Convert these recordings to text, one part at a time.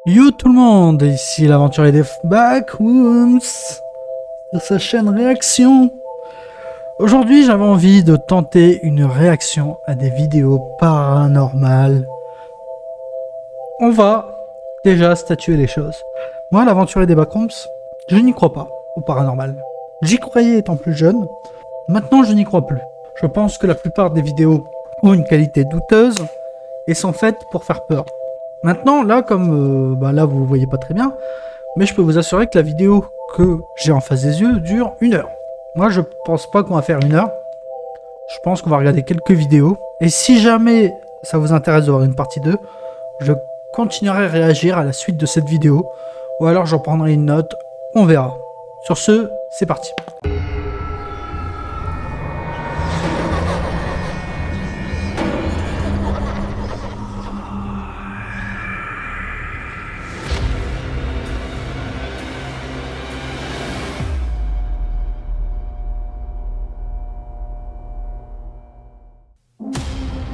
Yo tout le monde, ici l'aventurier des Backrooms sur sa chaîne Réaction. Aujourd'hui j'avais envie de tenter une réaction à des vidéos paranormales. On va déjà statuer les choses. Moi l'aventurier des Backrooms, je n'y crois pas au paranormal. J'y croyais étant plus jeune, maintenant je n'y crois plus. Je pense que la plupart des vidéos ont une qualité douteuse et sont faites pour faire peur. Maintenant, là, comme là vous voyez pas très bien, mais je peux vous assurer que la vidéo que j'ai en face des yeux dure 1 heure. Moi, je pense pas qu'on va faire 1 heure. Je pense qu'on va regarder quelques vidéos. Et si jamais ça vous intéresse de voir une partie 2, je continuerai à réagir à la suite de cette vidéo. Ou alors j'en prendrai une note, on verra. Sur ce, c'est parti.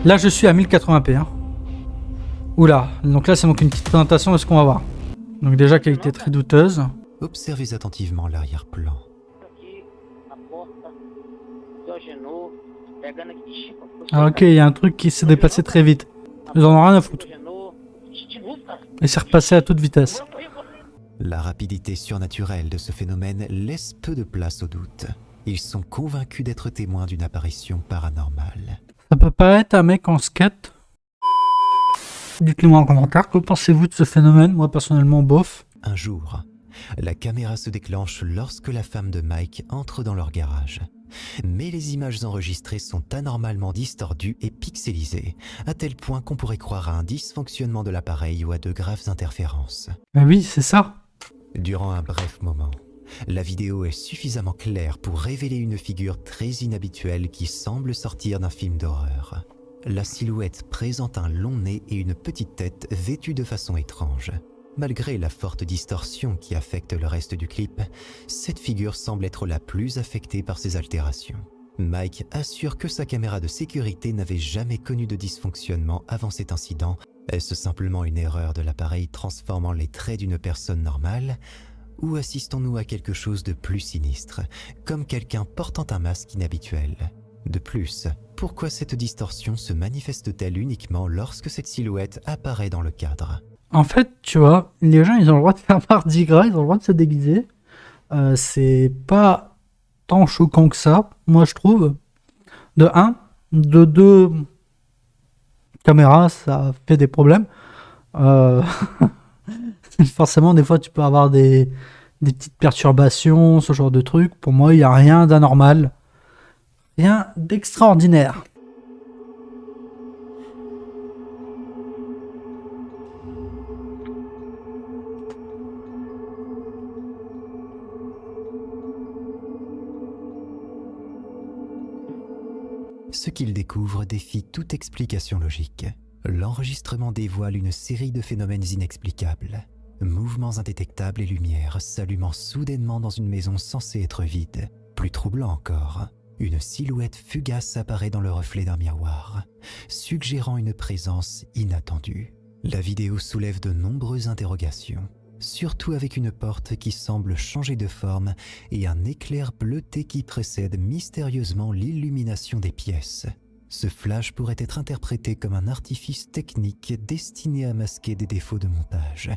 Là, je suis à 1080p. Oula, donc là, c'est donc une petite présentation de ce qu'on va voir. Donc déjà, qualité très douteuse. Observez attentivement l'arrière-plan. Ah, ok, il y a un truc qui s'est déplacé très vite. Ils en ont rien à foutre. Et c'est repassé à toute vitesse. La rapidité surnaturelle de ce phénomène laisse peu de place au doute. Ils sont convaincus d'être témoins d'une apparition paranormale. Ça peut pas être un mec en skate. Dites-le moi en commentaire, que pensez-vous de ce phénomène? Moi personnellement, bof. Un jour, la caméra se déclenche lorsque la femme de Mike entre dans leur garage. Mais les images enregistrées sont anormalement distordues et pixelisées, à tel point qu'on pourrait croire à un dysfonctionnement de l'appareil ou à de graves interférences. Bah oui, c'est ça. Durant un bref moment, la vidéo est suffisamment claire pour révéler une figure très inhabituelle qui semble sortir d'un film d'horreur. La silhouette présente un long nez et une petite tête vêtue de façon étrange. Malgré la forte distorsion qui affecte le reste du clip, cette figure semble être la plus affectée par ces altérations. Mike assure que sa caméra de sécurité n'avait jamais connu de dysfonctionnement avant cet incident. Est-ce simplement une erreur de l'appareil transformant les traits d'une personne normale ? Ou assistons-nous à quelque chose de plus sinistre, comme quelqu'un portant un masque inhabituel ? De plus, pourquoi cette distorsion se manifeste-t-elle uniquement lorsque cette silhouette apparaît dans le cadre ? En fait, tu vois, les gens, ils ont le droit de faire Mardi Gras, ils ont le droit de se déguiser. C'est pas tant choquant que ça, moi je trouve. De un, de deux, caméra, ça fait des problèmes. Euh, Forcément, des fois, tu peux avoir des petites perturbations, ce genre de trucs. Pour moi, il n'y a rien d'anormal. Rien d'extraordinaire. Ce qu'ils découvrent défie toute explication logique. L'enregistrement dévoile une série de phénomènes inexplicables. Mouvements indétectables et lumières s'allumant soudainement dans une maison censée être vide. Plus troublant encore, une silhouette fugace apparaît dans le reflet d'un miroir, suggérant une présence inattendue. La vidéo soulève de nombreuses interrogations, surtout avec une porte qui semble changer de forme et un éclair bleuté qui précède mystérieusement l'illumination des pièces. Ce flash pourrait être interprété comme un artifice technique destiné à masquer des défauts de montage,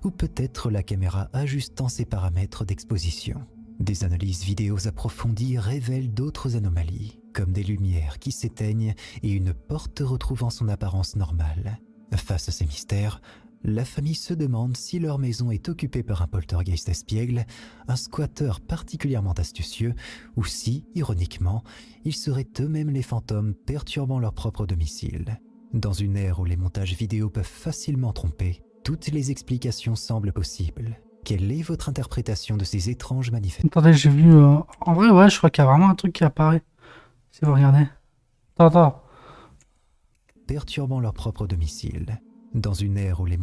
ou peut-être la caméra ajustant ses paramètres d'exposition. Des analyses vidéos approfondies révèlent d'autres anomalies, comme des lumières qui s'éteignent et une porte retrouvant son apparence normale. Face à ces mystères, la famille se demande si leur maison est occupée par un poltergeist espiègle, un squatteur particulièrement astucieux, ou si, ironiquement, ils seraient eux-mêmes les fantômes perturbant leur propre domicile. Dans une ère où les montages vidéo peuvent facilement tromper, toutes les explications semblent possibles. Quelle est votre interprétation de ces étranges manifestations ? Attendez, j'ai vu... En vrai, ouais, je crois qu'il y a vraiment un truc qui apparaît. Si vous regardez. Attends. Perturbant leur propre domicile. Dans une ère où les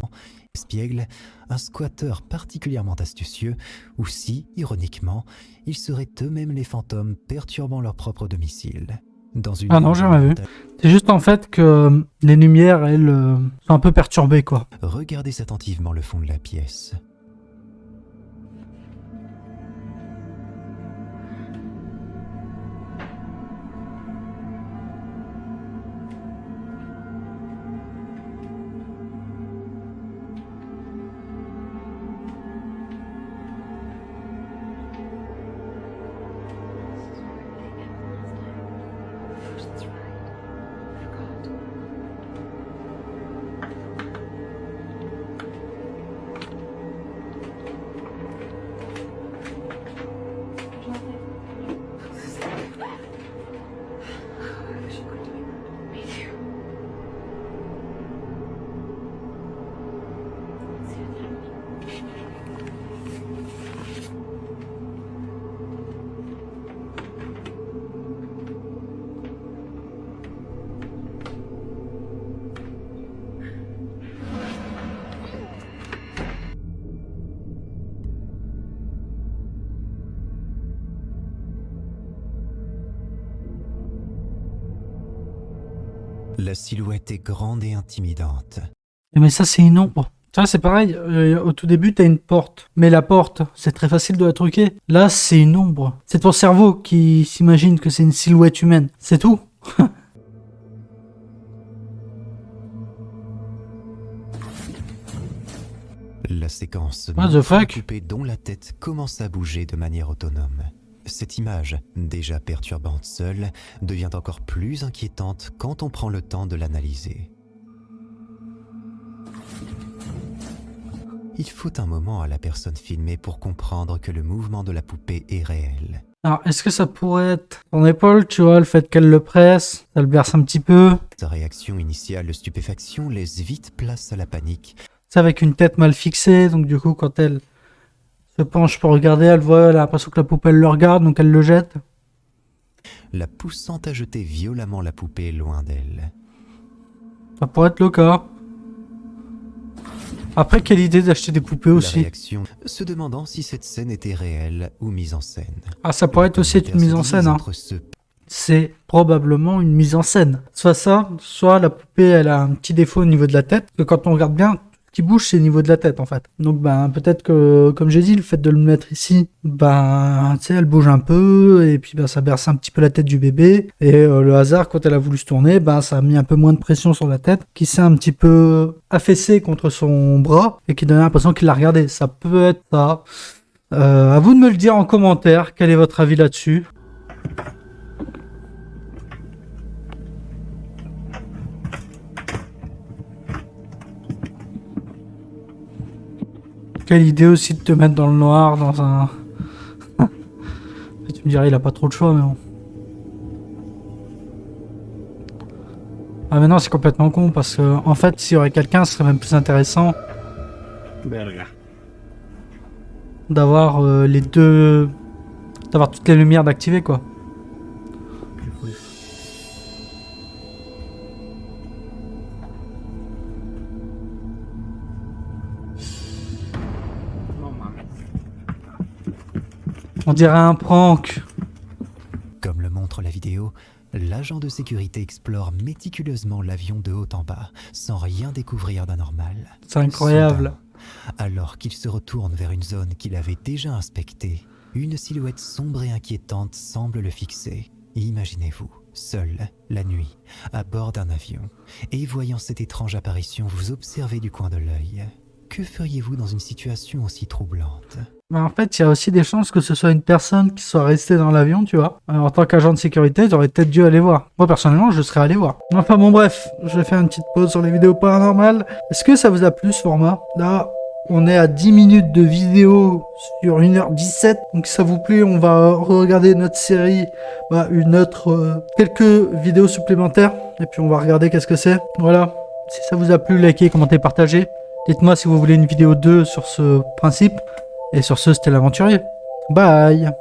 espiègles, un squatteur particulièrement astucieux, ou si, ironiquement, ils seraient eux-mêmes les fantômes perturbant leur propre domicile. Dans une Ah non, j'ai jamais vu. C'est juste en fait que les lumières, elles, sont un peu perturbées, quoi. Regardez attentivement le fond de la pièce. La silhouette est grande et intimidante. Mais ça, c'est une ombre. Ça, c'est pareil. Au tout début, t'as une porte. Mais la porte, c'est très facile de la truquer. Là, c'est une ombre. C'est ton cerveau qui s'imagine que c'est une silhouette humaine. C'est tout. La séquence What the montre fuck? une poupée dont la tête commence à bouger de manière autonome. Cette image, déjà perturbante seule, devient encore plus inquiétante quand on prend le temps de l'analyser. Il faut un moment à la personne filmée pour comprendre que le mouvement de la poupée est réel. Alors, est-ce que ça pourrait être ton épaule, tu vois, le fait qu'elle le presse, ça le berce un petit peu. Sa réaction initiale de stupéfaction laisse vite place à la panique. C'est avec une tête mal fixée, donc du coup, quand elle se penche pour regarder, elle a l'impression que la poupée elle le regarde, donc elle le jette. La poussant à jeter violemment la poupée loin d'elle. Ça pourrait être le cas. Après, quelle idée d'acheter des poupées La aussi. réaction, se demandant si cette scène était réelle ou mise en scène. Ah, ça pourrait être aussi une mise en scène, hein. Entre ceux C'est probablement une mise en scène. Soit ça, soit la poupée, elle a un petit défaut au niveau de la tête. Que quand on regarde bien, ce qui bouge, c'est au niveau de la tête, en fait. Donc, ben, peut-être que, comme j'ai dit, le fait de le mettre ici, ben, tu sais, elle bouge un peu, et puis, ben, ça berce un petit peu la tête du bébé. Et le hasard, quand elle a voulu se tourner, ben, ça a mis un peu moins de pression sur la tête, qui s'est un petit peu affaissée contre son bras, et qui donnait l'impression qu'il la regardait. Ça peut être ça. À vous de me le dire en commentaire, quel est votre avis là-dessus. Quelle idée aussi de te mettre dans le noir, dans un... Tu me dirais, il a pas trop de choix, mais bon. Ah mais non, c'est complètement con, parce que, en fait, s'il y aurait quelqu'un, ce serait même plus intéressant d'avoir les deux... d'avoir toutes les lumières d'activer, quoi. On dirait un prank. Comme le montre la vidéo, l'agent de sécurité explore méticuleusement l'avion de haut en bas, sans rien découvrir d'anormal. C'est incroyable. Soudain, alors qu'il se retourne vers une zone qu'il avait déjà inspectée, une silhouette sombre et inquiétante semble le fixer. Imaginez-vous, seul, la nuit, à bord d'un avion, et voyant cette étrange apparition vous observer du coin de l'œil. Que feriez-vous dans une situation aussi troublante ? Mais en fait, il y a aussi des chances que ce soit une personne qui soit restée dans l'avion, tu vois. En tant qu'agent de sécurité, j'aurais peut-être dû aller voir. Moi, personnellement, je serais allé voir. Enfin bon, bref, je vais faire une petite pause sur les vidéos paranormales. Est-ce que ça vous a plu, ce format? Là, on est à 10 minutes de vidéo sur 1h17. Donc, si ça vous plaît, on va regarder notre série, quelques vidéos supplémentaires. Et puis, on va regarder qu'est-ce que c'est. Voilà. Si ça vous a plu, likez, commentez, partagez. Dites-moi si vous voulez une vidéo 2 sur ce principe. Et sur ce, c'était l'aventurier. Bye!